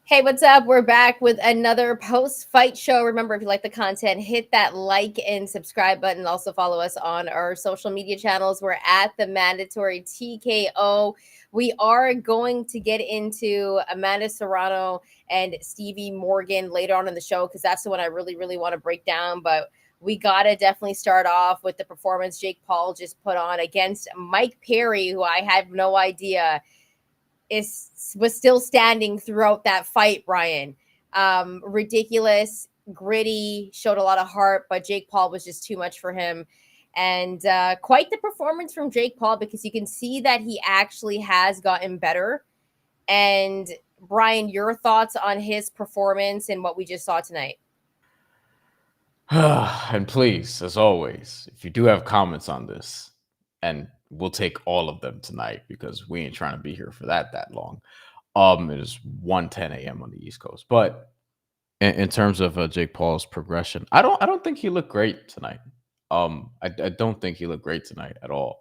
Hey, what's up? We're back with another post-fight show. Remember, if you like the content, hit that like and subscribe button. Also follow us on our social media channels. We're at the Mandatory TKO. We are going to get into Amanda Serrano and Stevie Morgan later on in the show because that's the one I really want to break down. But we got to definitely start off with the performance Jake Paul just put on against Mike Perry, who I have no idea was still standing throughout that fight, Bryan. Ridiculous, gritty, showed a lot of heart, but Jake Paul was just too much for him. And quite the performance from Jake Paul because you can see that he actually has gotten better. And Bryan, your thoughts on his performance and what we just saw tonight? And please, as always, if you do have comments on this, and we'll take all of them tonight because we ain't trying to be here for that long. It is 1:10 a.m. on the East Coast. But in terms of Jake Paul's progression, I don't think he looked great tonight. I don't think he looked great tonight at all.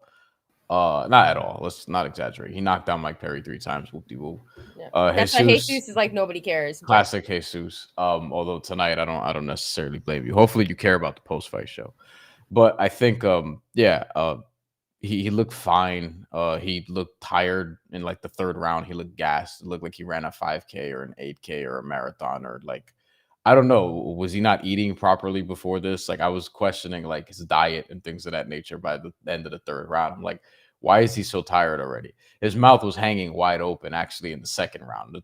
Not at all. Let's not exaggerate. He knocked down Mike Perry 3 times. Whoop de whoop. Yeah. That's why Jesus, Jesus is like nobody cares. But classic Jesus. Although tonight I don't necessarily blame you. Hopefully you care about the post fight show. But I think yeah, he looked fine. He looked tired in like the third round. He looked gassed. It looked like he ran a 5K or an 8K or a marathon or like I don't know. Was he not eating properly before this? Like I was questioning like his diet and things of that nature by the end of the third round. I'm like, why is he so tired already? His mouth was hanging wide open actually in the second round. The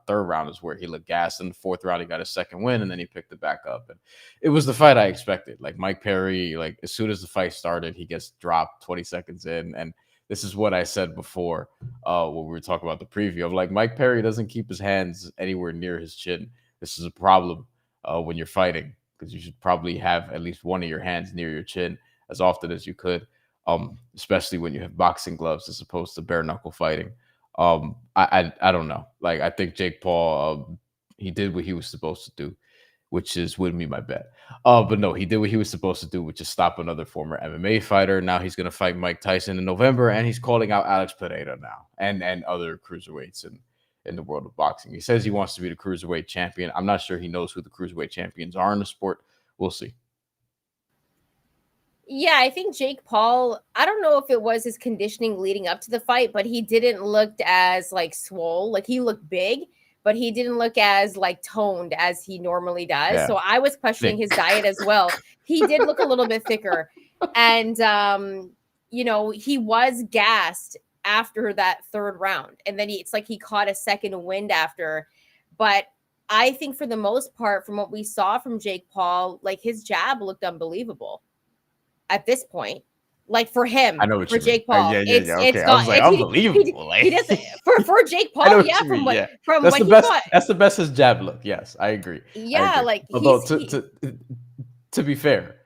third round is where he looked gassed. In the fourth round, he got a second win and then he picked it back up. And it was the fight I expected. Like Mike Perry, like as soon as the fight started, he gets dropped 20 seconds in. And this is what I said before when we were talking about the preview of like Mike Perry doesn't keep his hands anywhere near his chin. This is a problem when you're fighting because you should probably have at least one of your hands near your chin as often as you could, especially when you have boxing gloves as opposed to bare knuckle fighting. I don't know. Like I think Jake Paul, he did what he was supposed to do, which is win me my bet. But no, he did what he was supposed to do, which is stop another former MMA fighter. Now he's going to fight Mike Tyson in November, and he's calling out Alex Pereira now and other cruiserweights in the world of boxing. He says he wants to be the cruiserweight champion. I'm not sure he knows who the cruiserweight champions are in the sport. We'll see. yeah, I think Jake Paul, I don't know if it was his conditioning leading up to the fight, but he didn't look as like swole. Like he looked big, but he didn't look as like toned as he normally does. Yeah, So I was questioning his diet as well. He did look a little bit thicker. And he was gassed after that third round. And then it's like he caught a second wind after. But I think for the most part, from what we saw from Jake Paul, like his jab looked unbelievable at this point. Like for I him, know what for you mean. Jake Paul, Yeah. it's Okay, I gone. was like unbelievable. He Like, doesn't for Jake I know Paul, what yeah. you mean. Yeah, From that's what the he best. fought, That's the best his jab look. Yes, I agree. I yeah, agree. like Although he's he to be fair,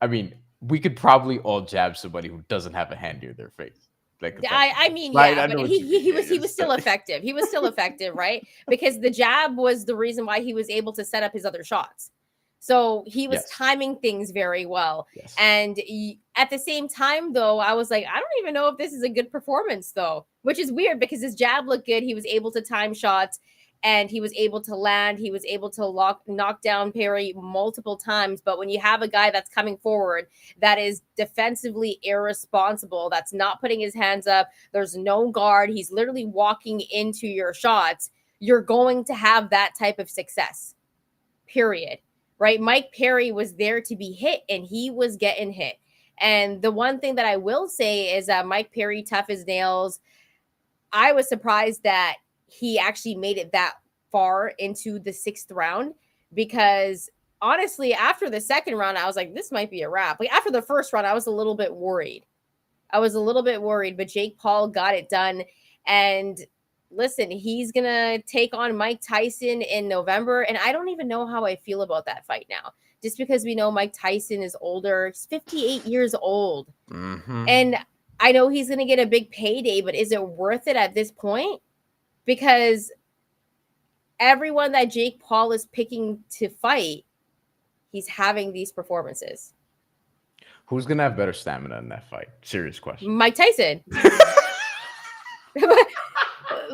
I mean we could probably all jab somebody who doesn't have a hand near their face, like I effectively. mean, Right? yeah, I but know what you mean. he Yeah, was he was yes. still effective. He was still effective, right? Because the jab was the reason why he was able to set up his other shots. So he was Yes. timing things very well. Yes. And at the same time, though, I was like, I don't even know if this is a good performance, though, which is weird because his jab looked good. He was able to time shots and he was able to land. He was able to knock down Perry multiple times. But when you have a guy that's coming forward that is defensively irresponsible, that's not putting his hands up, there's no guard, he's literally walking into your shots, you're going to have that type of success, period. Right? Mike Perry was there to be hit and he was getting hit. And the one thing that I will say is that Mike Perry, tough as nails, I was surprised that he actually made it that far into the sixth round because honestly, after the second round, I was like, this might be a wrap. Like after the first round, I was a little bit worried. But Jake Paul got it done. And listen, he's going to take on Mike Tyson in November. And I don't even know how I feel about that fight now. Just because we know Mike Tyson is older, he's 58 years old. Mm-hmm. And I know he's going to get a big payday, but is it worth it at this point? Because everyone that Jake Paul is picking to fight, he's having these performances. Who's gonna have better stamina in that fight? Serious question. Mike Tyson.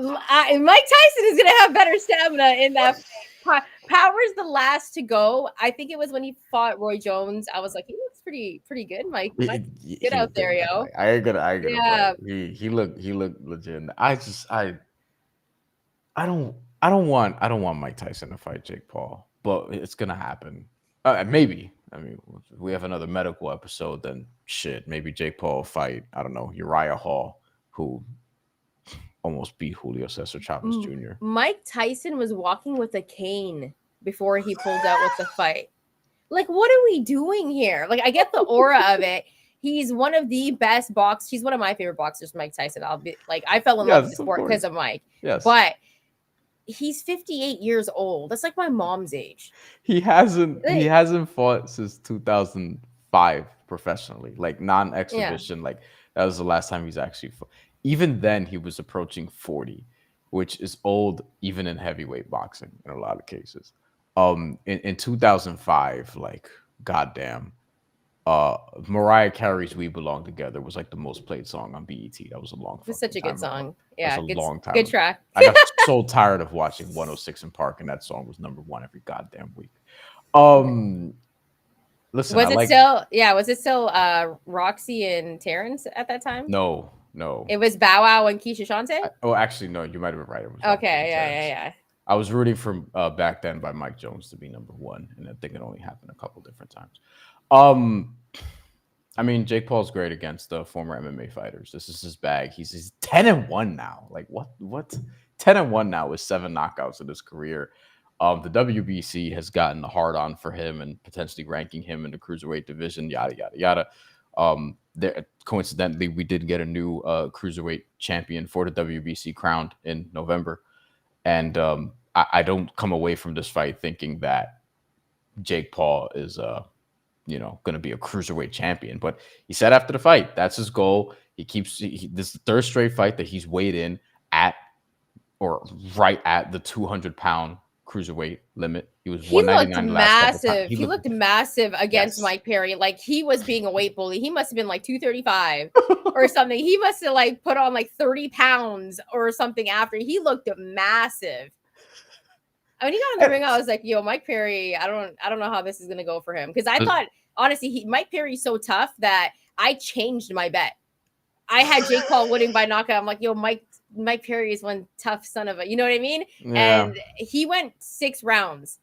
Mike Tyson is gonna have better stamina in that. Power's the last to go. I think it was when he fought Roy Jones. I was like, he looks pretty good. Mike, good He out looked good there, in that yo. fight. I ain't gonna Yeah. front. He looked legit. I don't want Mike Tyson to fight Jake Paul, but it's gonna happen. Maybe. I mean, if we have another medical episode, then shit. Maybe Jake Paul will fight. I don't know, Uriah Hall, who almost beat Julio Cesar Chavez Jr. Mike Tyson was walking with a cane before he pulled out with the fight. Like, what are we doing here? Like, I get the aura of it. He's one of the best boxers. He's one of my favorite boxers, Mike Tyson. I'll be like, I fell in love with the Yes, of sport because course. of Mike. Yes. But he's 58 years old. That's like my mom's age. He Like, hasn't fought since 2005 professionally, like yeah. non-exhibition. Like that was the last time he's actually fought. Even then, he was approaching 40, which is old even in heavyweight boxing in a lot of cases. In 2005, like goddamn, Mariah Carey's "We Belong Together" was like the most played song on BET. That was a long It's such fucking a good time ago. song. That's Yeah, a long time good ago. track. I got so tired of watching 106 in Park, and that song was number one every goddamn week. Um, Listen, I Was it like still, yeah, was it still Roxy and Terrence at that time? no, no. It was Bow Wow and Keisha Shante? Oh, actually, no. You might have been right. It was Rocky and Okay, yeah, Terrence. yeah, I was rooting for back then by Mike Jones to be number one, and I think it only happened a couple different times. Um, I mean, Jake Paul's great against the former MMA fighters. This is his bag. He's 10-1 now. Like what? 10-1 now with 7 knockouts in his career. The WBC has gotten a hard on for him and potentially ranking him in the cruiserweight division. Yada yada yada. There, coincidentally, we did get a new cruiserweight champion for the WBC crowned in November, and I don't come away from this fight thinking that Jake Paul is going to be a cruiserweight champion. But he said after the fight, that's his goal. This is the third straight fight that he's weighed in at or right at the 200-pound cruiserweight limit. He was He looked 199 the last couple times. massive. He looked massive against Yes. Mike Perry. Like he was being a weight bully. He must have been like 235 or something. He must have like put on like 30 pounds or something after. He looked massive. When he got in the ring, I was like, yo, Mike Perry, I don't know how this is gonna go for him. Because I thought honestly, Mike Perry's so tough that I changed my bet. I had Jake Paul winning by knockout. I'm like, yo, Mike Perry is one tough son of a, you know what I mean? Yeah. And he went 6 rounds.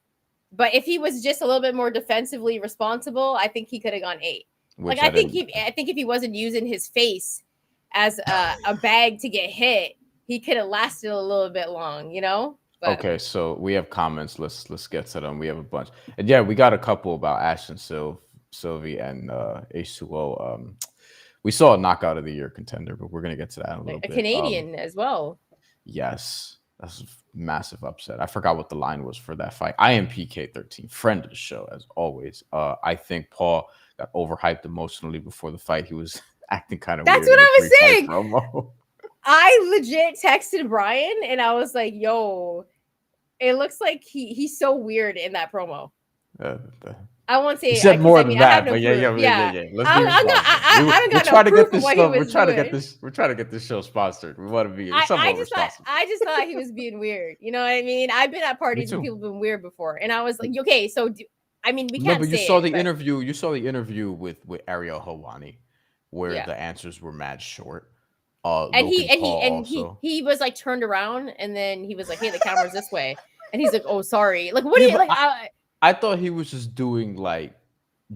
But if he was just a little bit more defensively responsible, I think he could have gone 8. Which I think if he wasn't using his face as a bag to get hit, he could have lasted a little bit long, you know? But Okay, so we have comments. Let's get to them. We have a bunch, and yeah, we got a couple about Ashton Sylvie, and H2O. We saw a knockout of the year contender, but we're gonna get to that in a little a bit. Canadian as well. Yes, that's a massive upset. I forgot what the line was for that fight. I am PK13, friend of the show as always. I think Paul got overhyped emotionally before the fight. He was acting kind of That's weird what in the I was pre-fight saying. promo. I legit texted Bryan and I was like, yo, it looks like he's so weird in that promo. I won't say He said because more I than mean I have that, no but proof. Yeah. Let's be responsible. I don't We're got no trying to get proof of this what stuff. he was doing. We're trying to get this show sponsored. We want to be I somewhat just thought responsible. he was being weird. You know what I mean? I've been at Me parties and too. people have been weird before, and I was like, okay, so I mean, we No, can't but you say saw it, the but interview. You saw the interview with Ariel Helwani, where yeah. the answers were mad short. And Logan Paul also. he was like turned around, and then he was like, hey, the camera's this way, and he's like, oh, sorry. Like, what do Yeah, you but like? I thought he was just doing like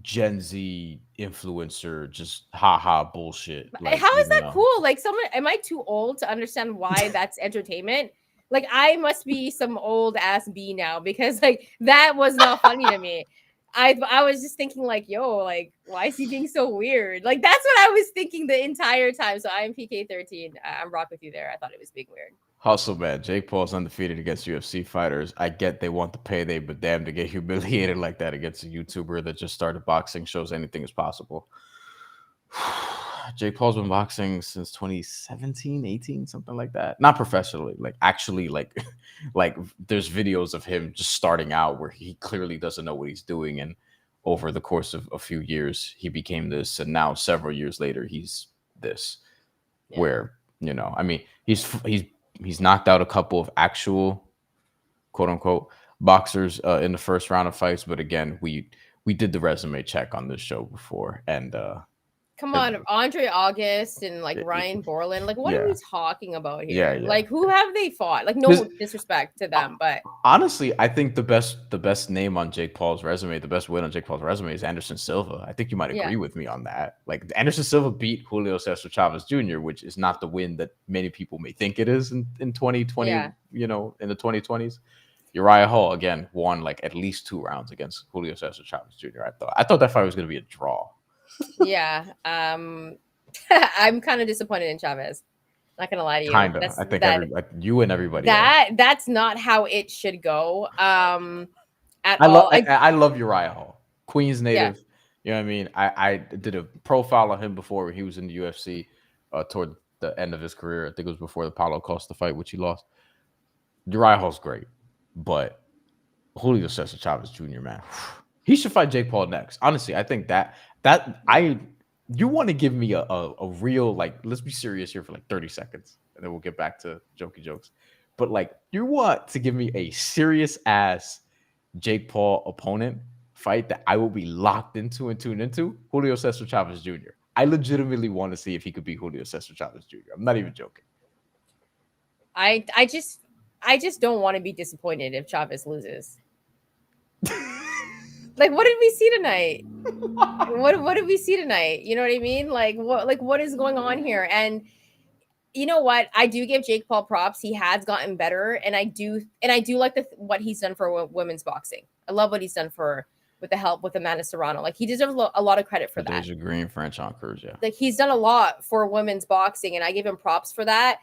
Gen Z influencer, just haha bullshit. Like, How is that cool? Like, someone, am I too old to understand why that's entertainment? Like, I must be some old ass bee now because like that was not funny to me. I was just thinking like, yo, like, why is he being so weird? Like, that's what I was thinking the entire time. So I'm PK13. I'm rock with you there. I thought it was being weird. Hustle, man. Jake Paul's undefeated against UFC fighters. I get they want the payday, but damn, to get humiliated like that against a YouTuber that just started boxing shows anything is possible. Jake Paul's been boxing since 2017, 18, something like that. Not professionally, like actually, like, like there's videos of him just starting out where he clearly doesn't know what he's doing, and over the course of a few years, he became this, and now several years later, he's this. Yeah. Where I mean, he's He's knocked out a couple of actual quote unquote boxers in the first round of fights. But again, we did the resume check on this show before, and Come the, on, Andre August and like it- Ryan Borland. Like, what are we yeah, talking about yeah, here? yeah. Like, who have they fought? Like, This, no disrespect to them, but honestly, I think the best name on Jake Paul's resume, the best win on Jake Paul's resume is Anderson Silva. I think you might yeah, agree with me on that. Like Anderson Silva beat Julio Cesar Chavez Jr., which is not the win that many people may think it is in 2020, yeah, in the 2020s. Uriah Hall again won like at least 2 rounds against Julio Cesar Chavez Jr. I thought that fight was going to be a draw. yeah. I'm kind of disappointed in Chavez. Not gonna lie to you. Kinda. That's I think that you and everybody else. that's not how it should go. At I love all. I love Uriah Hall, Queens Yeah. native. You know what I mean? I did a profile on him before when he was in the UFC toward the end of his career. I think it was before the Paulo Costa fight, which he lost. Uriah Hall's great, but Julio Cesar Chavez Jr. Man, he should fight Jake Paul next. Honestly, I think that I you want to give me a real like let's be serious here for like 30 seconds and then we'll get back to jokey jokes. But like you want to give me a serious ass Jake Paul opponent fight that I will be locked into and tuned into, Julio Cesar Chavez Jr. I legitimately want to see if he could beat Julio Cesar Chavez Jr. I'm not even joking. I I just I just don't want to be disappointed if Chavez loses. Like, what did we see tonight? What did we see tonight? You know what I mean? Like what is going on here? And you know what? I do give Jake Paul props. He has gotten better, and I do like what he's done for women's boxing. I love what he's done for with the help with Amanda Serrano. Like he deserves a lot of credit for that. Deja Green, French on Cruz, yeah. Like he's done a lot for women's boxing, and I give him props for that.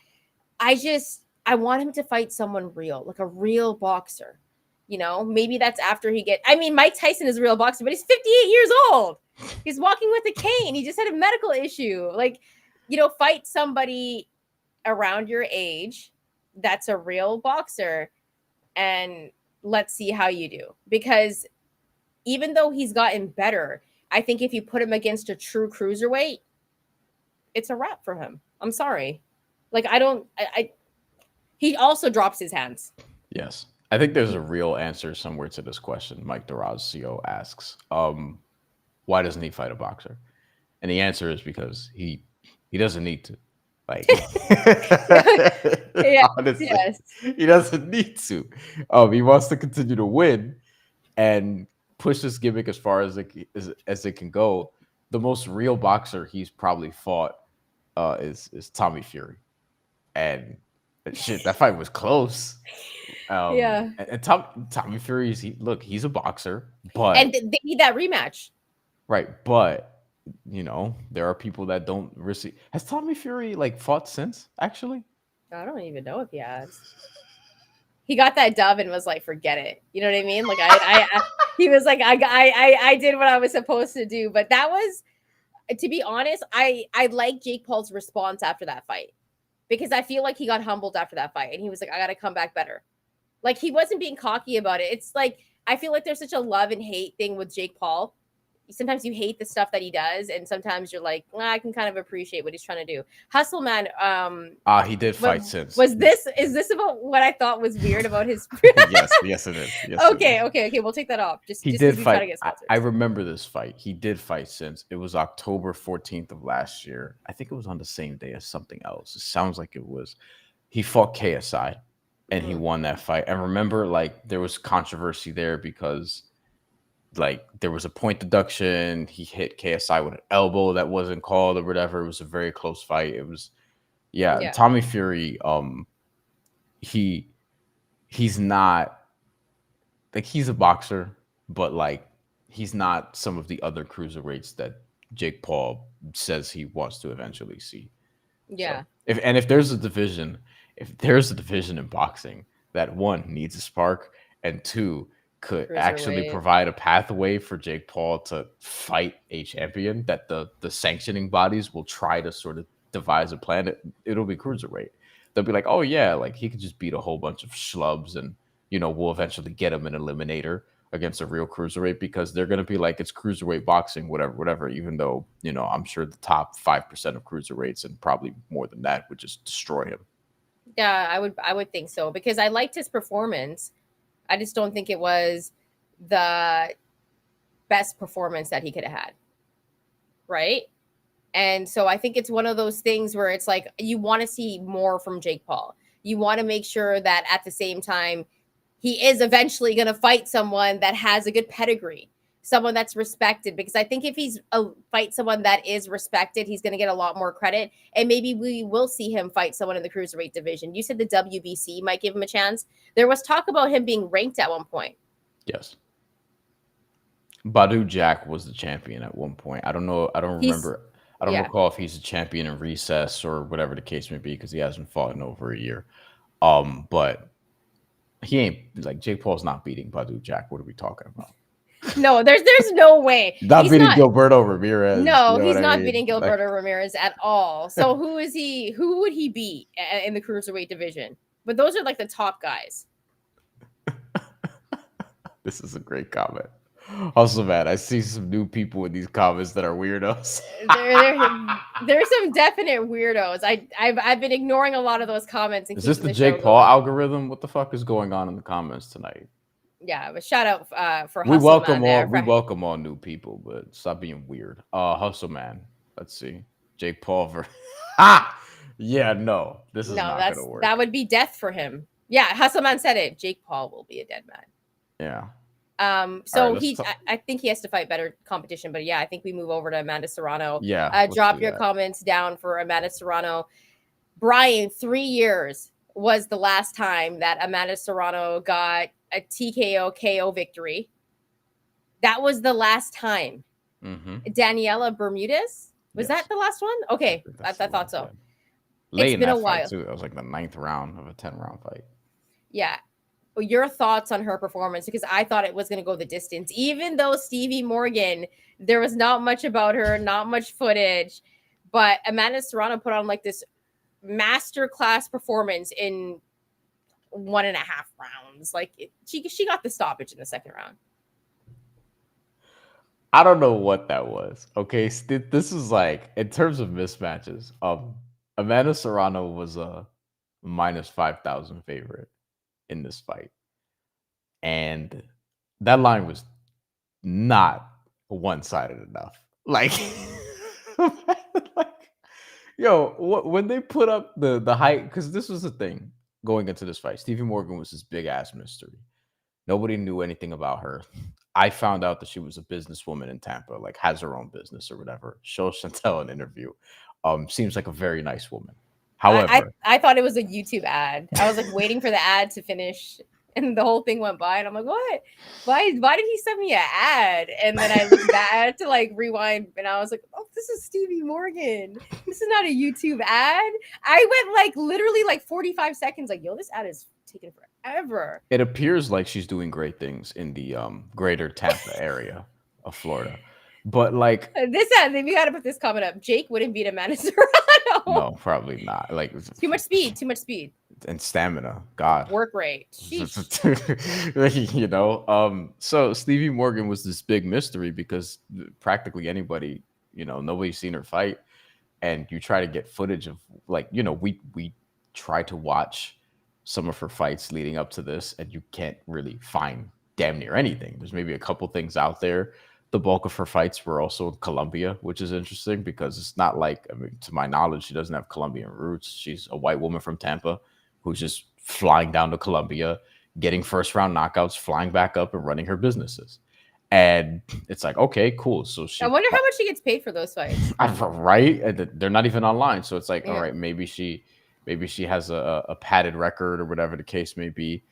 I want him to fight someone real, like a real boxer. Maybe that's after he get. I mean, Mike Tyson is a real boxer, but he's 58 years old. He's walking with a cane. He just had a medical issue. Like, fight somebody around your age that's a real boxer, and let's see how you do. Because even though he's gotten better, I think if you put him against a true cruiserweight, it's a wrap for him. I'm sorry. Like I don't. He also drops his hands. Yes. I think there's a real answer somewhere to this question. Mike Durazio asks, why doesn't he fight a boxer? And the answer is because he doesn't need to. Like Yes, honestly, yes. he doesn't need to. He wants to continue to win and push this gimmick as far as it can go. The most real boxer he's probably fought is Tommy Fury, and shit, that fight was close. Yeah. And Tommy Fury is he's a boxer, And but they need that rematch. right, but there are people that don't receive. Has Tommy Fury like fought since actually? I don't even know if he has. He got that dub and was like, forget it. You know what I mean? Like he was like, I did what I was supposed to do. But that was, to be honest, I like Jake Paul's response after that fight, because I feel like he got humbled after that fight and he was like, I got to come back better. Like he wasn't being cocky about it. It's like, I feel like there's such a love and hate thing with Jake Paul. Sometimes you hate the stuff that he does, and sometimes you're like, I can kind of appreciate what he's trying to do. Hustle Man, He did fight since. is this about what I thought was weird about his Yes it is. Yes, okay, we'll take that off. He Just did because we try to fight. get sponsors. I remember this fight. He did fight since. It was October 14th of last year. I think it was on the same day as something else. It sounds like it was. He fought KSI and he won that fight. And remember, like, there was controversy there because like there was a point deduction. He hit KSI with an elbow that wasn't called or whatever. It was a very close fight. It was Yeah. Tommy Fury, he he's not like he's a boxer, but like he's not some of the other cruiserweights that Jake Paul says he wants to eventually see. Yeah. So if there's a division in boxing that one needs a spark and two could actually Cruiserweight. provide a pathway for Jake Paul to fight a champion that the sanctioning bodies will try to sort of devise a plan, it'll be cruiserweight. They'll be like, oh yeah, like he could just beat a whole bunch of schlubs and we'll eventually get him an eliminator against a real cruiserweight because they're going to be like, it's cruiserweight boxing, whatever, even though, I'm sure the top 5% of cruiserweights and probably more than that would just destroy him. Yeah, I would think so because I liked his performance. I just don't think it was the best performance that he could have had. Right? And so I think it's one of those things where it's like you want to see more from Jake Paul. You want to make sure that at the same time he is eventually going to fight someone that has a good pedigree, someone that's respected. Because I think if he's fight someone that is respected, he's going to get a lot more credit, and maybe we will see him fight someone in the cruiserweight division. You said the WBC might give him a chance. There was talk about him being ranked at one point. Yes. Badu Jack was the champion at one point. I don't know. I don't He's remember. I don't yeah. recall if he's a champion in recess or whatever the case may be because he hasn't fought in over a year. But he ain't like Jake Paul's not beating Badu Jack. What are we talking about? No, there's no way. Not He's beating not. Gilberto Ramirez. No, You know he's what I not mean? beating Like, Gilberto Ramirez at all. So who is he? Who would he beat in the cruiserweight division? But those are like the top guys. this is a great comment. Also, man, I see some new people in these comments that are weirdos. There's some definite weirdos. I've been ignoring a lot of those comments and Is this keeping the the show Jake Paul going. algorithm? What the fuck is going on in the comments tonight? Yeah, but shout out for We Hustle welcome Man all there. we welcome all new people, but stop being weird. Hustle Man. Let's see. Jake Paul for yeah, no. This is No, not gonna work. that would be death for him. Yeah, Hustle Man said it. Jake Paul will be a dead man. Yeah. So right, I think he has to fight better competition, but yeah, I think we move over to Amanda Serrano. Yeah. Drop your comments down for Amanda Serrano. Bryan, 3 years was the last time that Amanda Serrano got a TKO KO victory. That was the last time. Daniela Bermudez, was that the last one? Okay, I thought so. Late it's been a while fight too. It was like the 9th round of a 10-round fight. Yeah. Your thoughts on her performance, because I thought it was going to go the distance, even though Stevie Morgan, there was not much about her, not much footage, but Amanda Serrano put on like this masterclass performance in 1.5 rounds. Like she got the stoppage in the second round. I don't know what that was. Okay, this is like in terms of mismatches. Amanda Serrano was a minus 5,000 favorite in this fight, and that line was not one-sided enough. Like, like yo, when they put up the height, because this was the thing going into this fight. Stevie Morgan was this big ass mystery. Nobody knew anything about her. I found out that she was a businesswoman in Tampa, like has her own business or whatever. Shows Shantelle an interview. Seems like a very nice woman. However, I thought it was a YouTube ad. I was like waiting for the ad to finish, and the whole thing went by, and I'm like, what? Why did he send me an ad? And then I looked back to like rewind, and I was like, oh, this is Stevie Morgan. This is not a YouTube ad. I went like literally like 45 seconds, like, yo, this ad is taking forever. It appears like she's doing great things in the greater Tampa area of Florida. But like this ad, we gotta put this comment up. Jake wouldn't beat Amanda Serrano. No, probably not. Like too much speed and stamina. God, work rate. You know. So Stevie Morgan was this big mystery because practically anybody, you know, nobody's seen her fight, and you try to get footage of like, you know, we try to watch some of her fights leading up to this, and you can't really find damn near anything. There's maybe a couple things out there. The bulk of her fights were also in Colombia, which is interesting because it's not like, I mean, to my knowledge, she doesn't have Colombian roots. She's a white woman from Tampa who's just flying down to Colombia, getting first round knockouts, flying back up and running her businesses. And it's like, okay, cool. So I wonder how much she gets paid for those fights. Right? And they're not even online. So it's like, all right, maybe she has a padded record or whatever the case may be.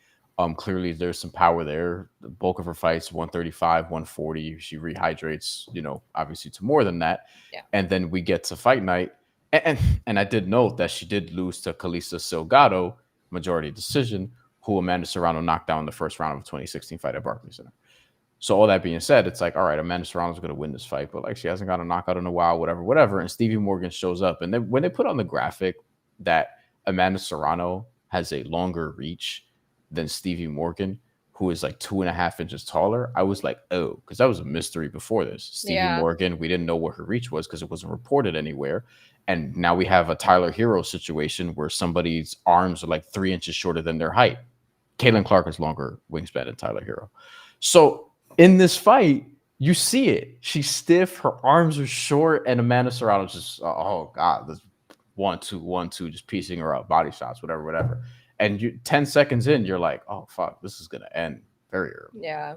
Clearly there's some power there. The bulk of her fights, 135, 140. She rehydrates, you know, obviously to more than that. Yeah. And then we get to fight night. And I did note that she did lose to Calista Salgado, majority decision, who Amanda Serrano knocked down in the first round of a 2016 fight at Barclays Center. So all that being said, it's like, all right, Amanda Serrano's going to win this fight, but like she hasn't got a knockout in a while, whatever. And Stevie Morgan shows up. And then when they put on the graphic that Amanda Serrano has a longer reach than Stevie Morgan, who is like 2.5 inches taller, I was like, oh, because that was a mystery before this. Stevie Yeah. Morgan, we didn't know what her reach was because it wasn't reported anywhere. And now we have a Tyler Hero situation where somebody's arms are like 3 inches shorter than their height. Caitlin Clark has longer wingspan than Tyler Hero. So in this fight, you see it. She's stiff, her arms are short, and Amanda Serrano just, oh God, this 1-2, 1-2, just piecing her up, body shots, whatever, whatever. And 10 seconds in, you're like, oh fuck, this is gonna end very early. Yeah.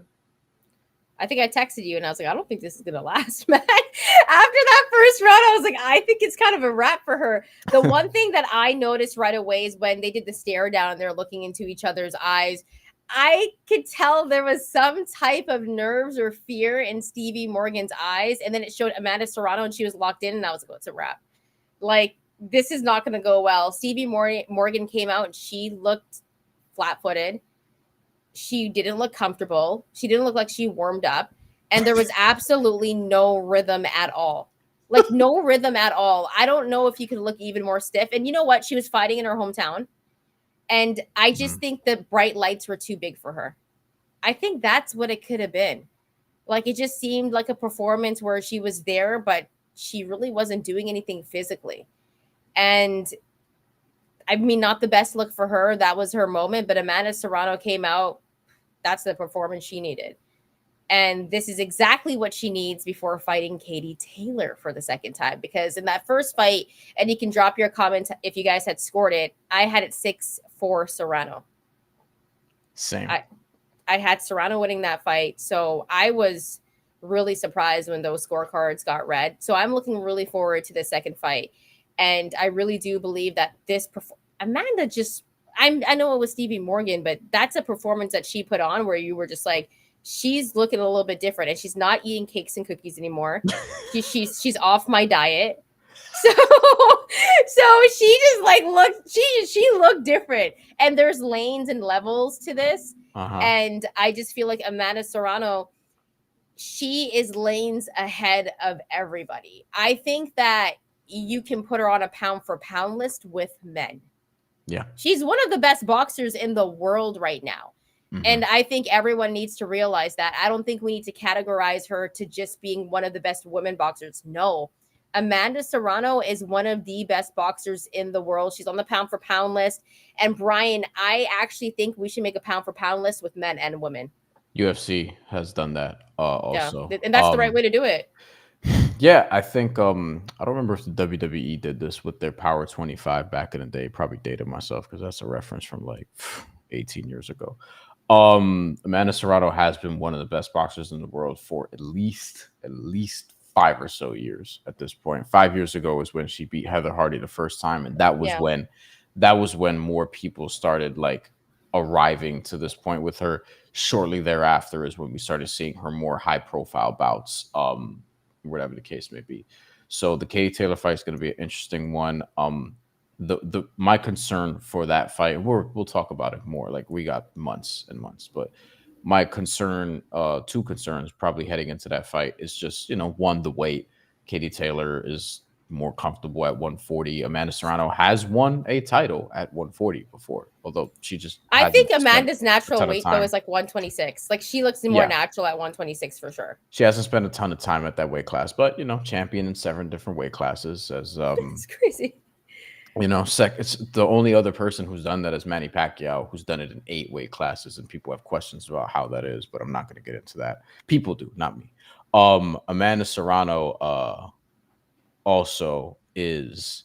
I think I texted you and I was like, I don't think this is gonna last, man. After that first round, I was like, I think it's kind of a wrap for her. The one thing that I noticed right away is when they did the stare down and they're looking into each other's eyes. I could tell there was some type of nerves or fear in Stevie Morgan's eyes. And then it showed Amanda Serrano and she was locked in, and I was like, oh, it's a wrap. Like, this is not going to go well. Stevie Morgan came out and she looked flat footed. She didn't look comfortable. She didn't look like she warmed up. And there was absolutely no rhythm at all. Like, no rhythm at all. I don't know if you could look even more stiff. And you know what? She was fighting in her hometown. And I just think the bright lights were too big for her. I think that's what it could have been. Like, it just seemed like a performance where she was there, but she really wasn't doing anything physically. And I mean, not the best look for her. That was her moment. But Amanda Serrano came out. That's the performance she needed. And this is exactly what she needs before fighting Katie Taylor for the second time. Because in that first fight, and you can drop your comments if you guys had scored it, I had it 6-4 Serrano. Same. I had Serrano winning that fight. So I was really surprised when those scorecards got read. So I'm looking really forward to the second fight. And I really do believe that Amanda just, I know it was Stevie Morgan, but that's a performance that she put on where you were just like, she's looking a little bit different, and she's not eating cakes and cookies anymore. she's off my diet. So she just like looked, she looked different. And there's lanes and levels to this. And I just feel like Amanda Serrano, she is lanes ahead of everybody. I think that you can put her on a pound for pound list with men. Yeah. She's one of the best boxers in the world right now. And I think everyone needs to realize that. I don't think we need to categorize her to just being one of the best women boxers. No. Amanda Serrano is one of the best boxers in the world. She's on the pound for pound list. And Bryan, I actually think we should make a pound for pound list with men and women. UFC has done that also. Yeah. And that's the right way to do it. Yeah, I think I don't remember if the WWE did this with their Power 25 back in the day. Probably dated myself because that's a reference from like 18 years ago. Amanda Serrano has been one of the best boxers in the world for at least 5 or so years at this point. 5 years ago was when she beat Heather Hardy the first time, and that was when more people started like arriving to this point with her. Shortly thereafter is when we started seeing her more high profile bouts, whatever the case may be. So the Katie Taylor fight is going to be an interesting one. My concern for that fight, we'll talk about it more. Like, we got months and months, but my concern, two concerns probably heading into that fight is just, one, the weight. Katie Taylor is more comfortable at 140. Amanda Serrano has won a title at 140 before, although she just, I think Amanda's natural weight though is like 126. Like, she looks more natural at 126 for sure. She hasn't spent a ton of time at that weight class, but champion in 7 different weight classes as it's crazy. It's the only other person who's done that is Manny Pacquiao, who's done it in 8 weight classes, and people have questions about how that is, but I'm not going to get into that. People do, not me. Amanda Serrano also is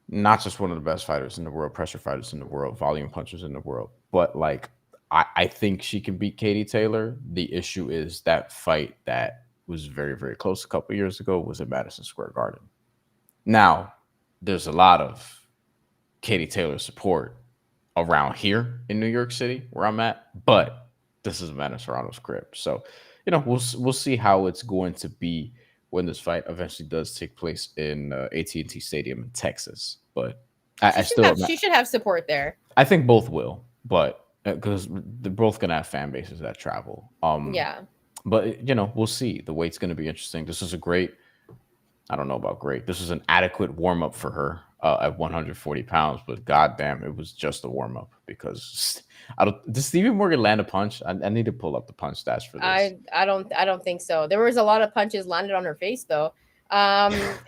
not just one of the best fighters in the world, pressure fighters in the world, volume punchers in the world, but like I think she can beat Katie Taylor. The issue is that fight that was very, very close a couple of years ago was at Madison Square Garden. Now, there's a lot of Katie Taylor support around here in New York City where I'm at, but this is Amanda Serrano's crib. So, we'll see how it's going to be when this fight eventually does take place in AT&T Stadium in Texas. But she should have support there. I think both will, but because they're both going to have fan bases that travel. Yeah. But, we'll see. The weight's going to be interesting. This is I don't know about great. This is an adequate warm-up for her. at 140 pounds, but goddamn, it was just a warm up because I don't. Does Stevie Morgan land a punch? I need to pull up the punch stats for this. I don't think so. There was a lot of punches landed on her face though.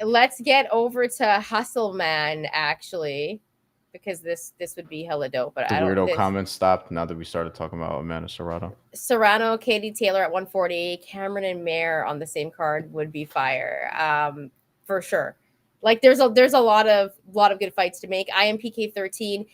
Let's get over to Hustle Man actually, because this would be hella dope. But The I don't weirdo this comments stopped now that we started talking about Amanda Serrano. Serrano, Katie Taylor at 140, Cameron and Mayer on the same card would be fire. For sure. Like there's a lot of good fights to make. IMPK 13.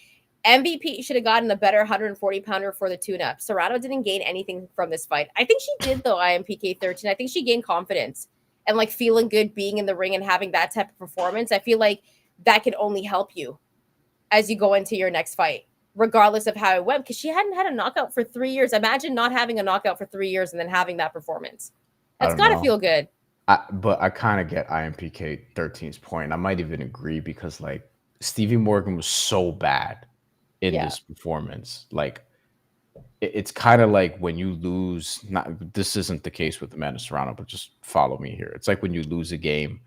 MVP should have gotten a better 140 pounder for the tune up. Serrano didn't gain anything from this fight. I think she did though, IMPK 13. I think she gained confidence and like feeling good being in the ring and having that type of performance. I feel like that could only help you as you go into your next fight, regardless of how it went, because she hadn't had a knockout for 3 years. Imagine not having a knockout for 3 years and then having that performance. I That's don't got to know. feel good. But I kind of get IMPK 13's point. I might even agree because like Stevie Morgan was so bad in Yeah. this performance. Like it's kind of like when you lose. Not this isn't the case with Amanda Serrano, but just follow me here. It's like when you lose a game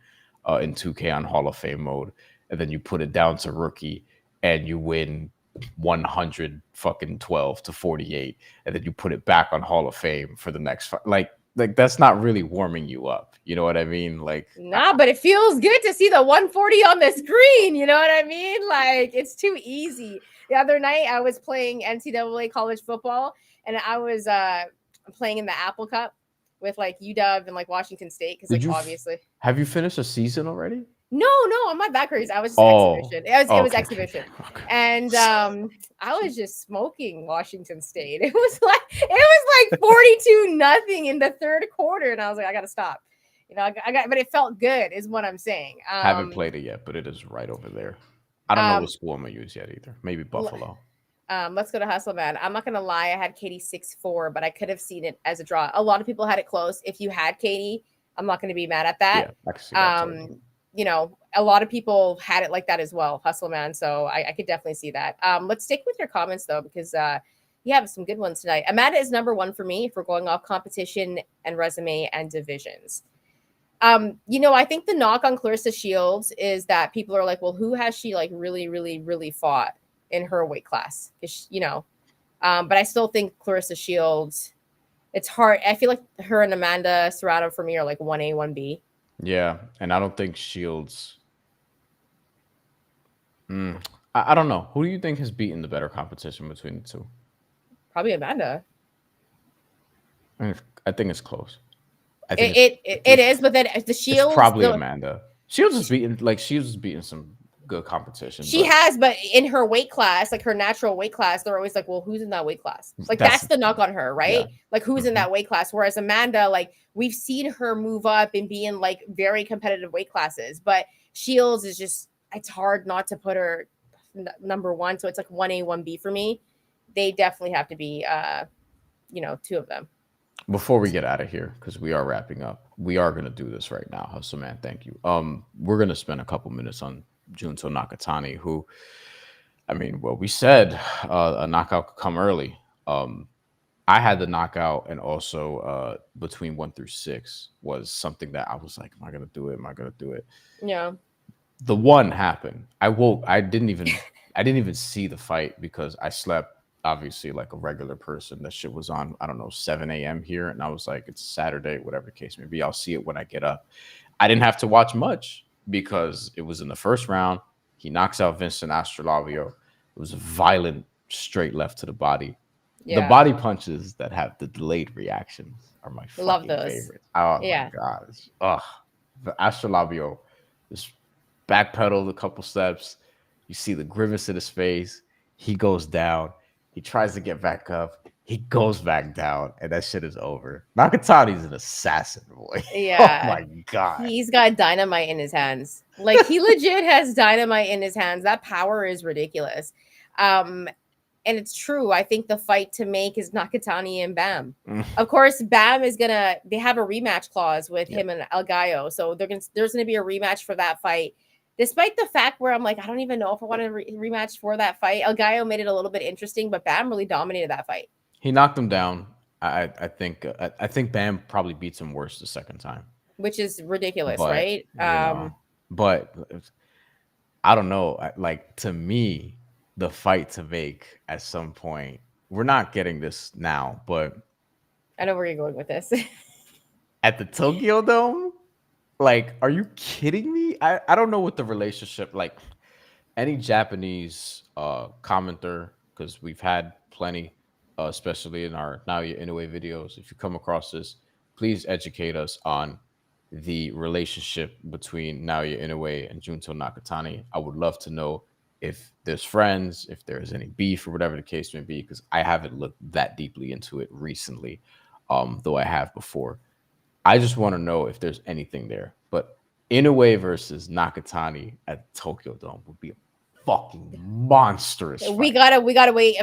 in 2K on Hall of Fame mode, and then you put it down to rookie, and you win 100 fucking 12 to 48, and then you put it back on Hall of Fame for the next fight. Like that's not really warming you up. You know what I mean? Like Nah, but it feels good to see the 140 on the screen. You know what I mean? Like it's too easy. The other night I was playing NCAA college football and I was playing in the Apple Cup with like UW and like Washington State because did like you obviously have you finished a season already? no, on my back race. I was just Oh, exhibition. It was okay, okay, exhibition. okay. And I was just smoking Washington State. It was like 42 nothing in the third quarter. And I was like, I gotta stop. I got but it felt good, is what I'm saying. Haven't played it yet, but it is right over there. I don't know what Um school I'm gonna use yet either. Maybe l- Buffalo. let's go to Hustle Man. I'm not gonna lie, I had Katie 6-4, but I could have seen it as a draw. A lot of people had it close. If you had Katie, I'm not gonna be mad at that. Yeah, I can see that too. Um, a lot of people had it like that as well, Hustle Man. So I could definitely see that. Let's stick with your comments though, because you have some good ones tonight. Amanda is number one for me if we're going off competition and resume and divisions. I think the knock on Clarissa Shields is that people are like, well, who has she like really, really, really fought in her weight class? But I still think Clarissa Shields, it's hard. I feel like her and Amanda Serrano for me are like 1A, 1B. Yeah, and I don't think Shields. I don't know. Who do you think has beaten the better competition between the two? Probably Amanda. I think it's close. I think It is, but then the it's Shields, probably Amanda. Shields is beating some good competition, she but has, but in her weight class, like her natural weight class, they're always like, well, who's in that weight class? Like that's that's the knock on her, yeah. right? Like who's in Mhm. that weight class? Whereas Amanda, like we've seen her move up and be in like very competitive weight classes, but Shields is just it's hard not to put her number one. So it's like 1A, 1B for me. They definitely have to be two of them. Before we get out of here, because we are wrapping up, we are gonna do this right now. Hustle man, thank you. We're gonna spend a couple minutes on Junto Nakatani, who, I mean, well, we said a knockout could come early. I had the knockout, and also between 1 through 6 was something that I was like, "Am I gonna do it? Am I gonna do it?" Yeah. The one happened. I woke. I didn't even see the fight because I slept. Obviously, like a regular person. That shit was on. I don't know 7 a.m. here, and I was like, "It's Saturday, whatever the case may be. I'll see it when I get up." I didn't have to watch much because it was in the first round. He knocks out Vincent Astrolabio. It was a violent straight left to the body. The Yeah. body punches that have the delayed reactions are my Love fucking those. favorite. Oh my Yeah. god. Ugh. The Astrolabio just backpedaled a couple steps. You see the grimace in his face. He goes down. He tries to get back up. He goes back down, and that shit is over. Nakatani's an assassin, boy. Oh Yeah. my god. He's got dynamite in his hands. Like he legit has dynamite in his hands. That power is ridiculous. And it's true. I think the fight to make is Nakatani and Bam. Mm, Of course, Bam is they have a rematch clause with yeah. him and El Gallo. So there's gonna be a rematch for that fight. Despite the fact where I'm like, I don't even know if I want a rematch for that fight. El Gallo made it a little bit interesting, but Bam really dominated that fight. He knocked him down. I think Bam probably beats him worse the second time. Which is ridiculous, But right? but I don't know. Like to me, the fight to make at some point. We're not getting this now, but I know where you're going with this. at the Tokyo Dome, like, are you kidding me? I don't know what the relationship like. Any Japanese commenter, because we've had plenty, especially in our Naoya Inoue videos. If you come across this, please educate us on the relationship between Naoya Inoue and Junto Nakatani. I would love to know if there's friends, if there's any beef or whatever the case may be, because I haven't looked that deeply into it recently, though I have before. I just want to know if there's anything there. But Inoue versus Nakatani at Tokyo Dome would be a fucking monstrous we fight. gotta wait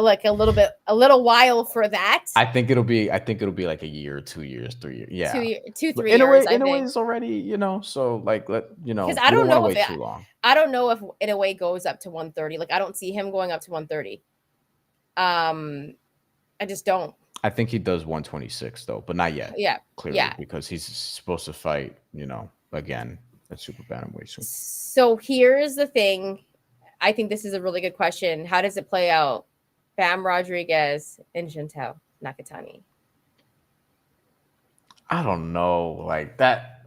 like a little while for that. I think it'll be like a year, 2 years, 3 years. Yeah. Two, But 3 years, I Inoue think. is already, so like Because we don't want to wait too long. I don't know if in a way goes up to 130. Like I don't see him going up to 130. I just don't. I think he does 126 though, but not yet. Yeah. Clearly, Yeah. because he's supposed to fight, again at Super Bantamweight soon. So here's the thing. I think this is a really good question. How does it play out? Bam Rodriguez and Shantelle Nakatani. I don't know, like that.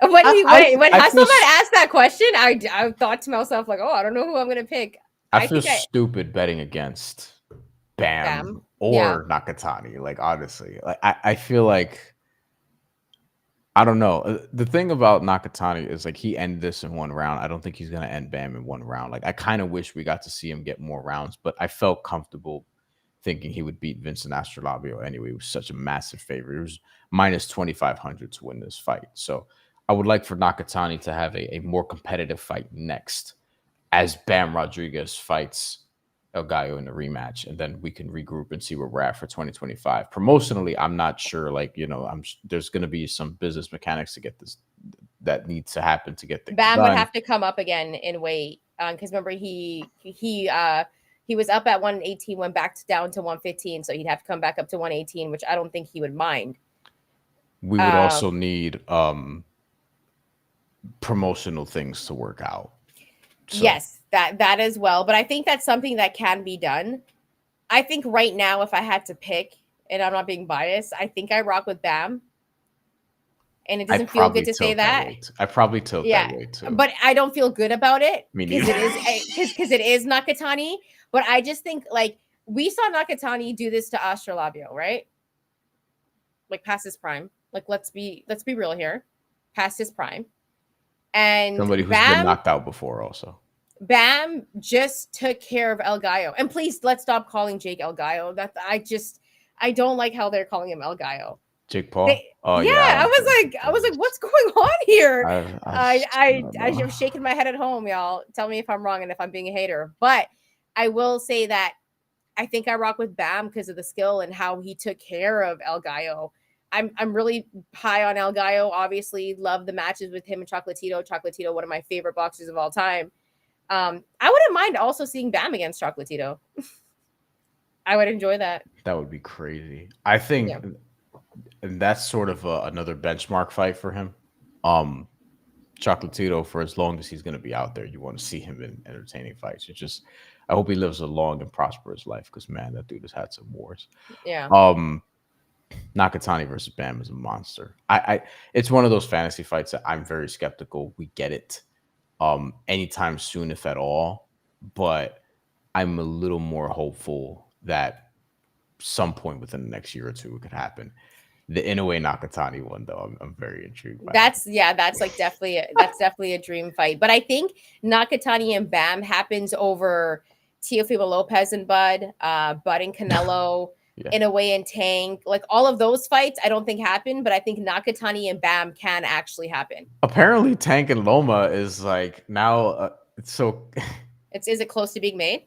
When I feel Hasselman asked that question, I thought to myself like, oh, I don't know who I'm gonna pick. I feel stupid betting against Bam or Nakatani. Like honestly, like I feel like I don't know. The thing about Nakatani is like he ended this in one round. I don't think he's gonna end Bam in one round. Like I kind of wish we got to see him get more rounds, but I felt comfortable thinking he would beat Vincent Astrolabio anyway. He was such a massive favorite. It was minus 2,500 to win this fight. So I would like for Nakatani to have a more competitive fight next as Bam Rodriguez fights El Gallo in the rematch, and then we can regroup and see where we're at for 2025. Promotionally, I'm not sure. Like there's going to be some business mechanics to get this that needs to happen to get things Bam done. would have to come up again in weight because remember he was up at 118, went back down to 115, so he'd have to come back up to 118, which I don't think he would mind. We would also need promotional things to work out. So. Yes, that as well. But I think that's something that can be done. I think right now, if I had to pick, and I'm not being biased, I think I rock with Bam. And it doesn't feel good to say that. I probably tilt that way too. But I don't feel good about it because it is Nakatani. But I just think like we saw Nakatani do this to Astrolabio, right? Like past his prime. Like let's be real here, past his prime. And somebody who's been knocked out before also. Bam just took care of El Gallo. And please let's stop calling Jake El Gallo. I don't like how they're calling him El Gallo. Jake Paul? Yeah, I was like, what's going on here? I'm shaking my head at home, y'all. Tell me if I'm wrong and if I'm being a hater. But I will say that I think I rock with Bam because of the skill and how he took care of El Gallo. I'm really high on El Gallo. Obviously, love the matches with him and Chocolatito. Chocolatito, one of my favorite boxers of all time. I wouldn't mind also seeing Bam against Chocolatito. I would enjoy that. That would be crazy. I think, and that's sort of another benchmark fight for him. Chocolatito, for as long as he's going to be out there, you want to see him in entertaining fights. It's just, I hope he lives a long and prosperous life because man, that dude has had some wars. Yeah. Nakatani versus Bam is a monster. It's one of those fantasy fights that I'm very skeptical we get it anytime soon, if at all. But I'm a little more hopeful that some point within the next year or two it could happen. The Inoue Nakatani one, though, I'm very intrigued by. That's definitely a dream fight. But I think Nakatani and Bam happens over Teofimo Lopez and Bud and Canelo. Inoue and Tank, like all of those fights, I don't think happen, but I think Nakatani and Bam can actually happen. Apparently, Tank and Loma is like now. Is it close to being made?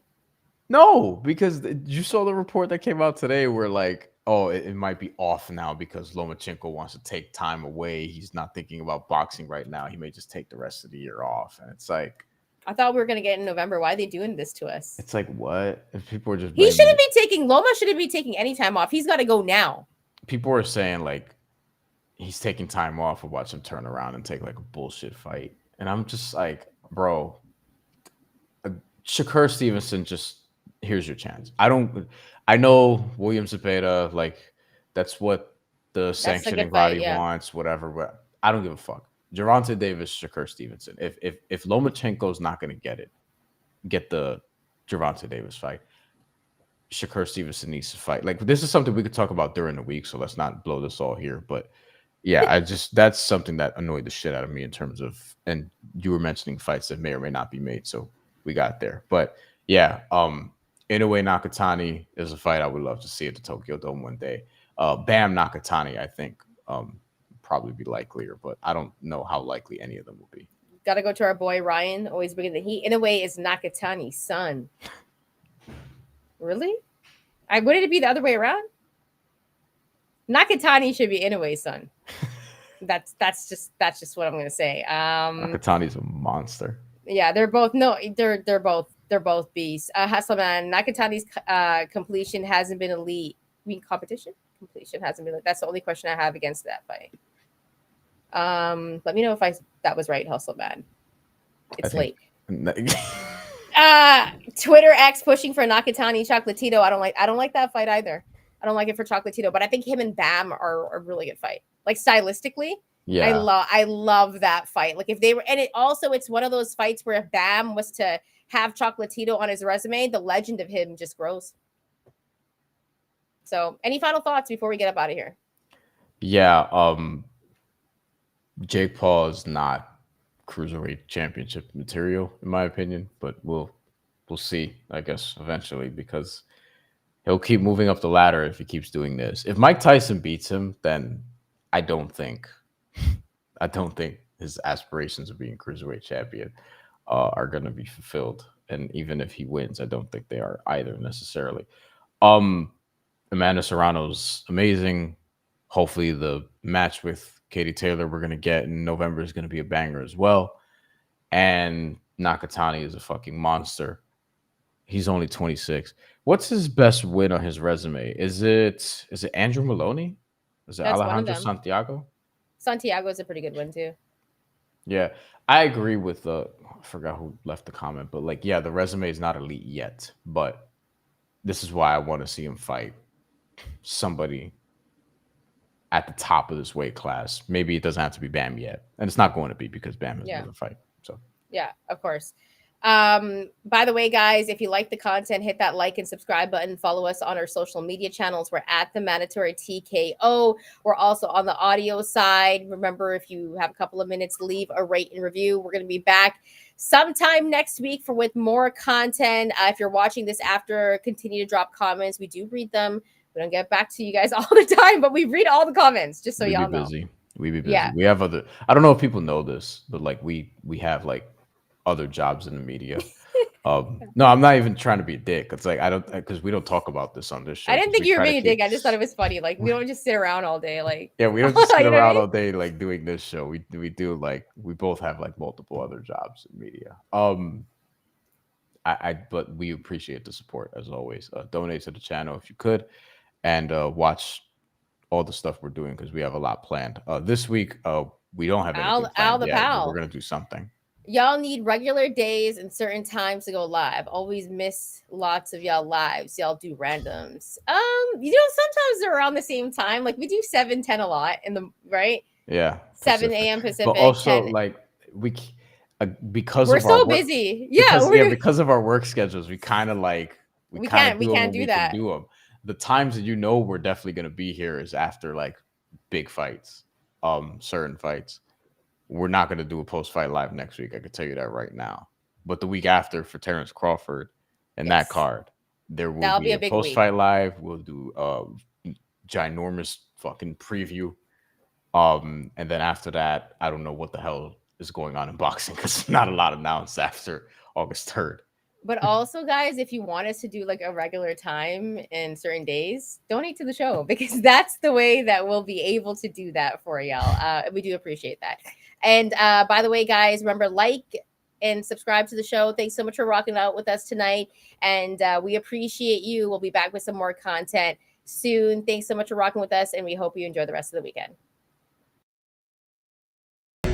No, because you saw the report that came out today, where like, oh, it might be off now because Lomachenko wants to take time away. He's not thinking about boxing right now. He may just take the rest of the year off, and it's like. I thought we were gonna get in November. Why are they doing this to us? It's like what? If people are just Loma shouldn't be taking any time off. He's got to go now. People are saying like he's taking time off and watch him turn around and take like a bullshit fight, and I'm just like, bro, Shakur Stevenson, just here's your chance. I know William Zepeda, like that's what the That's a good sanctioning fight. body Yeah. wants, whatever. But I don't give a fuck. Gervonta Davis, Shakur Stevenson. If Lomachenko's not going to get the Gervonta Davis fight, Shakur Stevenson needs to fight. Like this is something we could talk about during the week, so let's not blow this all here. But yeah, I just that's something that annoyed the shit out of me in terms of, and you were mentioning fights that may or may not be made, so we got there. But yeah, Inoue Nakatani is a fight I would love to see at the Tokyo Dome one day. Bam Nakatani, I think, probably be likelier, but I don't know how likely any of them will be. Got to go to our boy Ryan, always bringing the heat. In a way, is Nakatani's son. Really? I wouldn't it be the other way around? Nakatani should be Inoue's son. That's just what I'm gonna say. Nakatani's a monster. Yeah, they're both beasts. Hasselman Nakatani's completion hasn't been elite. I mean competition completion hasn't been. That's the only question I have against that fight. Let me know if that was right, Hasselman. It's late. Twitter X pushing for Nakatani Chocolatito. I don't like that fight either. I don't like it for Chocolatito, but I think him and Bam are a really good fight. Like stylistically, Yeah, I love that fight. Like if they were, and it's one of those fights where if Bam was to have Chocolatito on his resume, the legend of him just grows. So, any final thoughts before we get up out of here? yeah. Jake Paul is not cruiserweight championship material, in my opinion, but we'll see, I guess, eventually, because he'll keep moving up the ladder if he keeps doing this. If Mike Tyson beats him, then I don't think I don't think his aspirations of being cruiserweight champion are going to be fulfilled. And even if he wins, I don't think they are either necessarily. Um, Amanda Serrano's amazing. Hopefully, the match with Katie Taylor we're going to get in November is going to be a banger as well. And Nakatani is a fucking monster. He's only 26. What's his best win on his resume? Is it Andrew Maloney? Is it That's one of Alejandro them. Santiago? Santiago is a pretty good one too. Yeah, I agree with the. I forgot who left the comment, but like, yeah, the resume is not elite yet, but this is why I want to see him fight somebody at the top of this weight class. Maybe it doesn't have to be Bam yet, and it's not going to be because Bam has another fight. So yeah, of course. By the way, guys, if you like the content, hit that like and subscribe button. Follow us on our social media channels. We're at the Mandatory TKO. We're also on the audio side. Remember, if you have a couple of minutes, leave a rate and review. We're going to be back sometime next week with more content. If you're watching this after, continue to drop comments. We do read them. We don't get back to you guys all the time, but we read all the comments, just so we be y'all know. busy. We be busy. Yeah. We have other. I don't know if people know this, but like we have like other jobs in the media. No, I'm not even trying to be a dick. It's like I don't, because we don't talk about this on this show. I didn't 'cause think we you were try to being a dick. I just thought it was funny. Like we don't just sit around all day. Like Yeah, we don't just sit you know what I around mean? all day like doing this show. We do like we both have like multiple other jobs in media. But we appreciate the support as always. Donate to the channel if you could, and watch all the stuff we're doing because we have a lot planned. This week, we don't have anything Al planned the yet, but pal. we're gonna do something. Y'all need regular days and certain times to go live. Always miss lots of y'all lives. Y'all do randoms. Sometimes they're around the same time. Like we do 7-10 a lot in the right. Yeah, 7 a.m. Pacific. but also 10. like because we're of so our work, busy. Yeah, because of our work schedules, we kind of like we kind of we do them can't when do we that. can do them. The times that we're definitely gonna be here is after like big fights, certain fights. We're not gonna do a post fight live next week. I can tell you that right now. But the week after for Terrence Crawford and that card, there will That'll be a big post week. fight live. We'll do ginormous fucking preview. And then after that, I don't know what the hell is going on in boxing because not a lot announced after August 3rd. But also, guys, if you want us to do like a regular time in certain days, donate to the show because that's the way that we'll be able to do that for y'all. We do appreciate that. And by the way, guys, remember, like and subscribe to the show. Thanks so much for rocking out with us tonight. And we appreciate you. We'll be back with some more content soon. Thanks so much for rocking with us. And we hope you enjoy the rest of the weekend.